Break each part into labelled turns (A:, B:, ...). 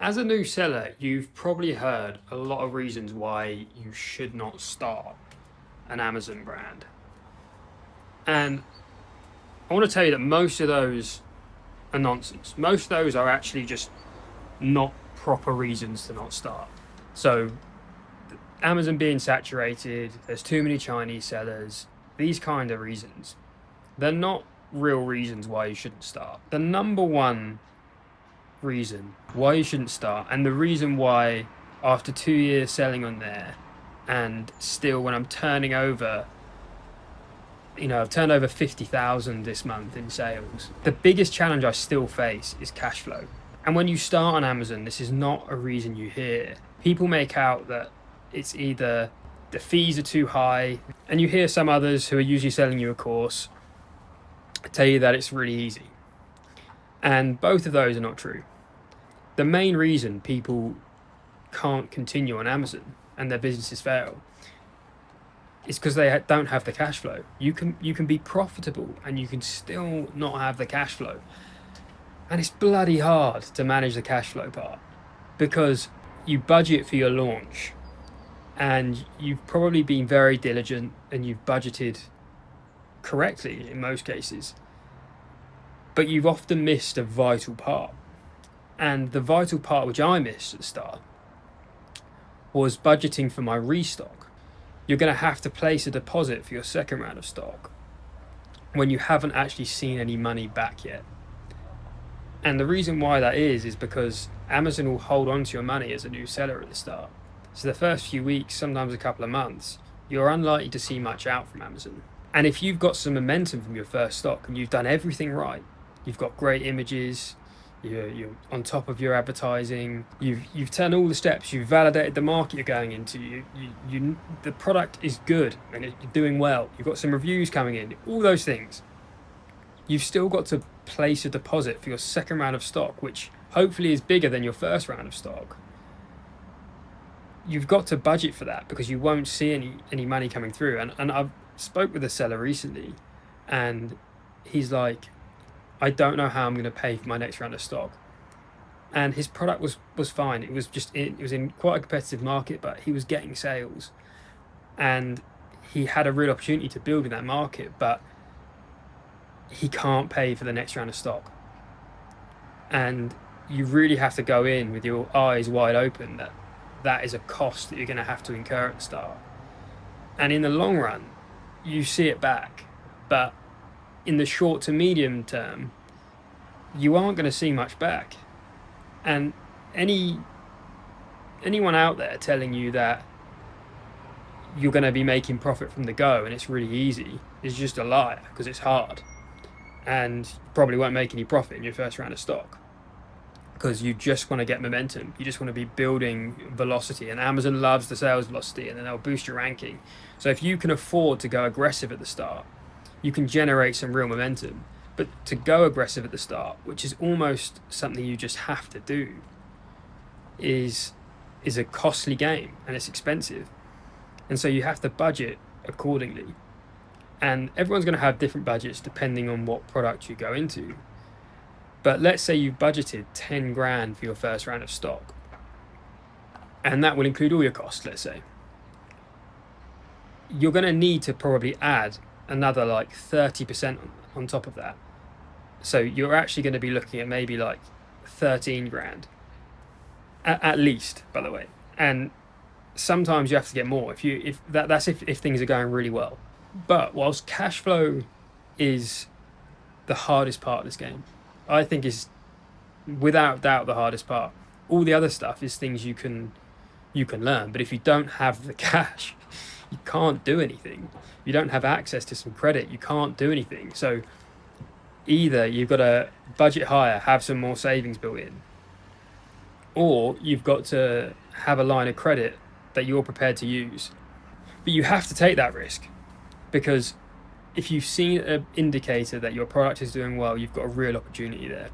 A: As a new seller, you've probably heard a lot of reasons why you should not start an Amazon brand. And I want to tell you that most of those are nonsense. Most of those are actually just not proper reasons to not start. So, Amazon being saturated, there's too many Chinese sellers, these kind of reasons, they're not real reasons why you shouldn't start. The number one reason why you shouldn't start, and the reason why after 2 years selling on there, and still when I'm turning over, I've turned over 50,000 this month in sales, the biggest challenge I still face is cash flow. And when you start on Amazon, this is not a reason you hear. People make out that it's either the fees are too high, and you hear some others who are usually selling you a course tell you that it's really easy. And both of those are not true. The main reason people can't continue on Amazon and their businesses fail is because they don't have the cash flow. You can be profitable and you can still not have the cash flow. And it's bloody hard to manage the cash flow part because you budget for your launch and you've probably been very diligent and you've budgeted correctly in most cases, but you've often missed a vital part. And the vital part which I missed at the start was budgeting for my restock. You're going to have to place a deposit for your second round of stock when you haven't actually seen any money back yet. And the reason why that is because Amazon will hold on to your money as a new seller at the start. So the first few weeks, sometimes a couple of months, you're unlikely to see much out from Amazon. And if you've got some momentum from your first stock and you've done everything right, you've got great images, you're on top of your advertising, you've turned all the steps, you've validated the market you're going into, the product is good and you're doing well, you've got some reviews coming in, all those things, you've still got to place a deposit for your second round of stock, which hopefully is bigger than your first round of stock. You've got to budget for that because you won't see any money coming through. And I've spoke with a seller recently and he's like, I don't know how I'm going to pay for my next round of stock. And his product was fine. It was in quite a competitive market, but he was getting sales and he had a real opportunity to build in that market, but he can't pay for the next round of stock. And you really have to go in with your eyes wide open that is a cost that you're going to have to incur at the start. And in the long run, you see it back, but in the short to medium term, you aren't going to see much back. And anyone out there telling you that you're going to be making profit from the go and it's really easy is just a lie, because it's hard and you probably won't make any profit in your first round of stock because you just want to get momentum. You just want to be building velocity, and Amazon loves the sales velocity, and then they'll boost your ranking. So if you can afford to go aggressive at the start, you can generate some real momentum. But to go aggressive at the start, which is almost something you just have to do, is a costly game and it's expensive. And so you have to budget accordingly. And everyone's going to have different budgets depending on what product you go into. But let's say you've budgeted 10 grand for your first round of stock, and that will include all your costs, let's say. You're going to need to probably add another like 30% on top of that. So you're actually going to be looking at maybe like 13 grand at least, by the way. And sometimes you have to get more that's if things are going really well. But whilst cash flow is the hardest part of this game, I think is without doubt the hardest part. All the other stuff is things you can learn, but if you don't have the cash, you can't do anything. You don't have access to some credit, you can't do anything. So either you've got to budget higher, have some more savings built in, or you've got to have a line of credit that you're prepared to use. But you have to take that risk, because if you've seen an indicator that your product is doing well, you've got a real opportunity there,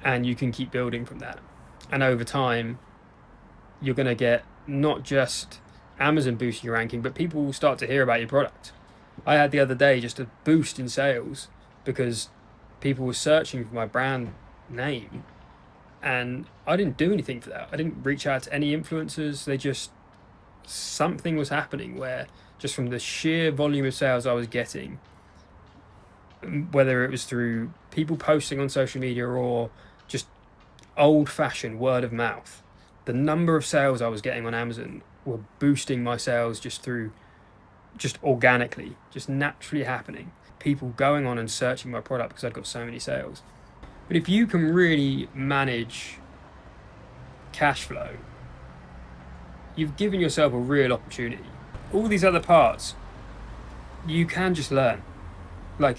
A: and you can keep building from that. And over time, you're going to get not just Amazon boosting your ranking, but people will start to hear about your product. I had the other day just a boost in sales because people were searching for my brand name And I didn't do anything for that. I didn't reach out to any influencers. Something was happening where, just from the sheer volume of sales I was getting, whether it was through people posting on social media or just old-fashioned word of mouth, the number of sales I was getting on Amazon were boosting my sales just organically, just naturally happening. People going on and searching my product because I'd got so many sales. But if you can really manage cash flow, you've given yourself a real opportunity. All these other parts, you can just learn. Like,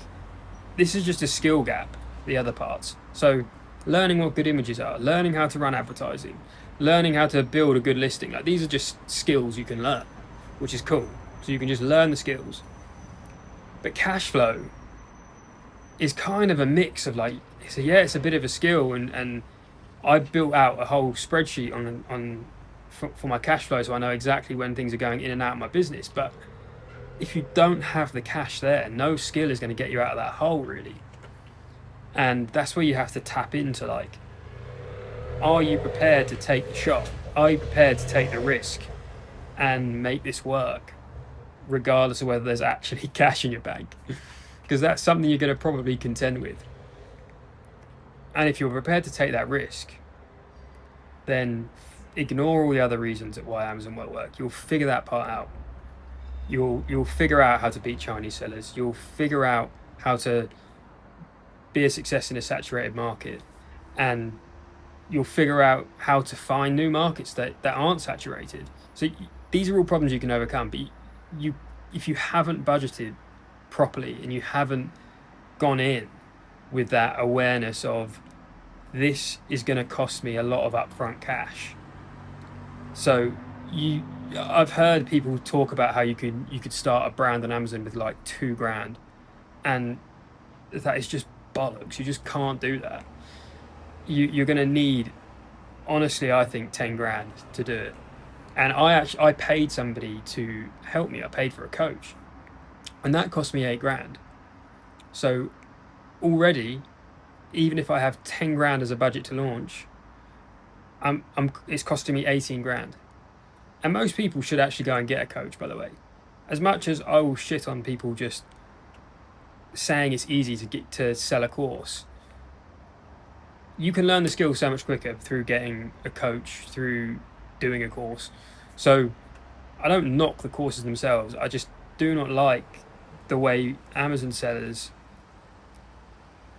A: this is just a skill gap, the other parts. So learning what good images are, learning how to run advertising, learning how to build a good listing. Like, these are just skills you can learn, which is cool. So you can just learn the skills. But cash flow is kind of a mix of like, so yeah, it's a bit of a skill, and I built out a whole spreadsheet for my cash flow, so I know exactly when things are going in and out of my business. But if you don't have the cash there, no skill is going to get you out of that hole, really. And that's where you have to tap into, like, are you prepared to take the shot? Are you prepared to take the risk and make this work, regardless of whether there's actually cash in your bank? Because that's something you're going to probably contend with. And if you're prepared to take that risk, then ignore all the other reasons at why Amazon won't work. You'll figure that part out. You'll figure out how to beat Chinese sellers. You'll figure out how to be a success in a saturated market, and you'll figure out how to find new markets that aren't saturated. So these are all problems you can overcome. But if you haven't budgeted properly and you haven't gone in with that awareness of, this is going to cost me a lot of upfront cash. So I've heard people talk about how you could start a brand on Amazon with like $2,000, and that is just bollocks. You just can't do that. You're going to need, honestly, I think 10 grand to do it. And I paid somebody to help me. I paid for a coach, and that cost me 8 grand. So already, even if I have 10 grand as a budget to launch, it's costing me 18 grand. And most people should actually go and get a coach, by the way. As much as I will shit on people just saying it's easy to sell a course, you can learn the skill so much quicker through getting a coach, through doing a course. So I don't knock the courses themselves. I just do not like the way Amazon sellers,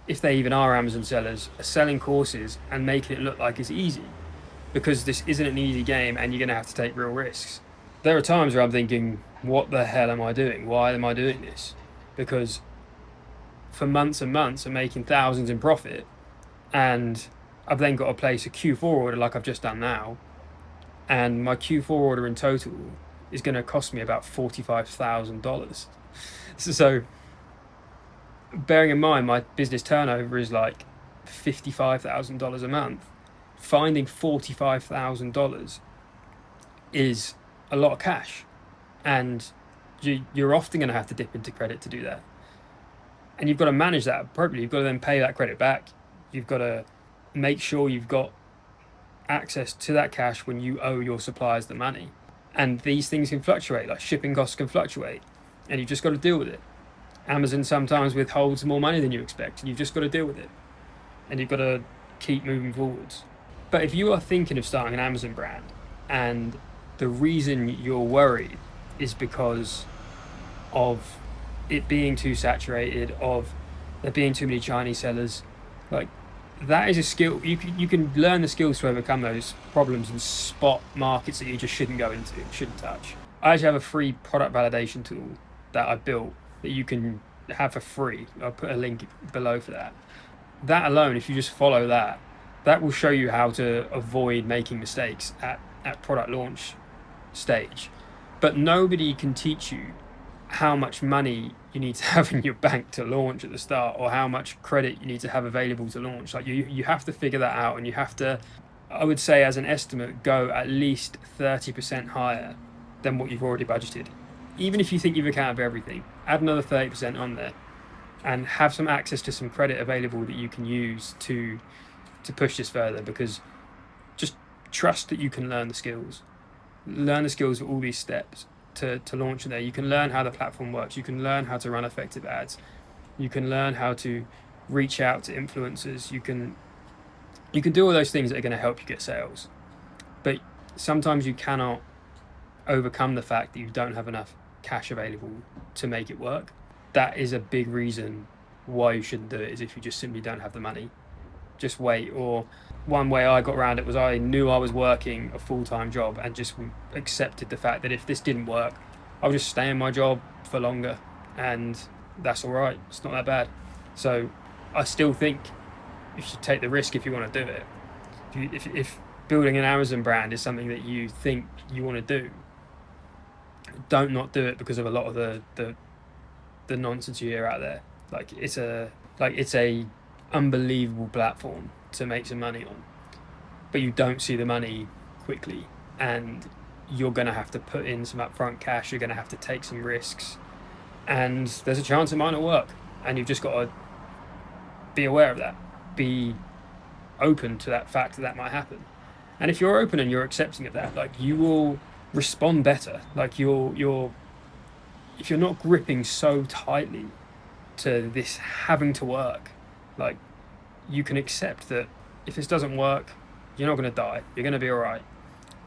A: if they even are Amazon sellers, are selling courses and making it look like it's easy, because this isn't an easy game and you're going to have to take real risks. There are times where I'm thinking, what the hell am I doing? Why am I doing this? Because for months and months I'm making thousands in profit, and I've then got to place a Q4 order like I've just done now, and my Q4 order in total is going to cost me about $45,000. So bearing in mind my business turnover is like $55,000 a month, finding $45,000 is a lot of cash, and you're often going to have to dip into credit to do that. And you've got to manage that appropriately. You've got to then pay that credit back. You've got to make sure you've got access to that cash when you owe your suppliers the money. And these things can fluctuate, like shipping costs can fluctuate, and you've just got to deal with it. Amazon sometimes withholds more money than you expect, and you've just got to deal with it. And you've got to keep moving forwards. But if you are thinking of starting an Amazon brand, and the reason you're worried is because of it being too saturated, of there being too many Chinese sellers, like, that is a skill. You can learn the skills to overcome those problems and spot markets that you just shouldn't go into, shouldn't touch. I actually have a free product validation tool that I built that you can have for free. I'll put a link below for that. That alone, if you just follow that will show you how to avoid making mistakes at product launch stage. But nobody can teach you how much money you need to have in your bank to launch at the start, or how much credit you need to have available to launch. Like, you have to figure that out, and you have to, I would say as an estimate, go at least 30% higher than what you've already budgeted. Even if you think you've accounted for everything, add another 30% on there, and have some access to some credit available that you can use to to push this further, because just trust that you can learn the skills. Learn the skills of all these steps to launch in there. You can learn how the platform works. You can learn how to run effective ads. You can learn how to reach out to influencers. You can do all those things that are going to help you get sales. But sometimes you cannot overcome the fact that you don't have enough cash available to make it work. That is a big reason why you shouldn't do it, is if you just simply don't have the money. Just wait. Or one way I got around it was I knew I was working a full-time job and just accepted the fact that if this didn't work, I'll just stay in my job for longer, and that's all right. It's not that bad. So I still think you should take the risk if you want to do it. If building an Amazon brand is something that you think you want to do, don't not do it because of a lot of the nonsense you hear out there. Like it's a unbelievable platform to make some money on, but you don't see the money quickly, and you're going to have to put in some upfront cash. You're going to have to take some risks, and there's a chance it might not work, and you've just got to be aware of that. Be open to that fact that might happen. And if you're open and you're accepting of that, like, you will respond better. Like if you're not gripping so tightly to this having to work, like, you can accept that if this doesn't work, you're not going to die. You're going to be all right.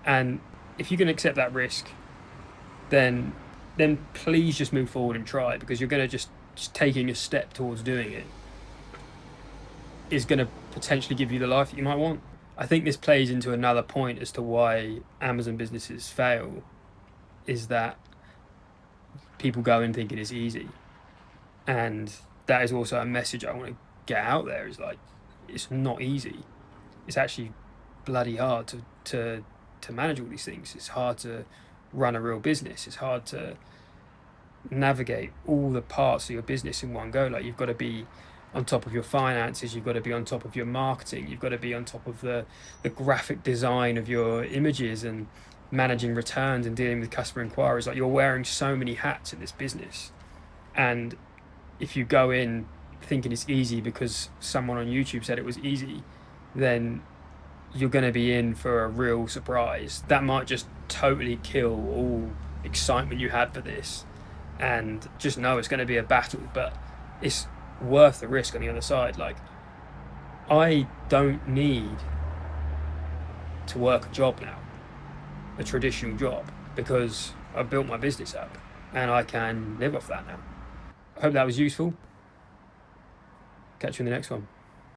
A: And if you can accept that risk, then please just move forward and try, because you're going to just taking a step towards doing it is going to potentially give you the life that you might want. I think this plays into another point as to why Amazon businesses fail, is that people go in thinking it's easy. And that is also a message I want to get out there, is like, it's not easy. It's actually bloody hard to manage all these things. It's hard to run a real business. It's hard to navigate all the parts of your business in one go. Like, you've got to be on top of your finances, you've got to be on top of your marketing, you've got to be on top of the graphic design of your images, and managing returns and dealing with customer inquiries. Like, you're wearing so many hats in this business, and if you go in thinking it's easy because someone on YouTube said it was easy, then you're going to be in for a real surprise. That might just totally kill all excitement you had for this, and just know it's going to be a battle, but it's worth the risk on the other side. Like, I don't need to work a job now, a traditional job, because I built my business up and I can live off that now. I hope that was useful. Catch you in the next one.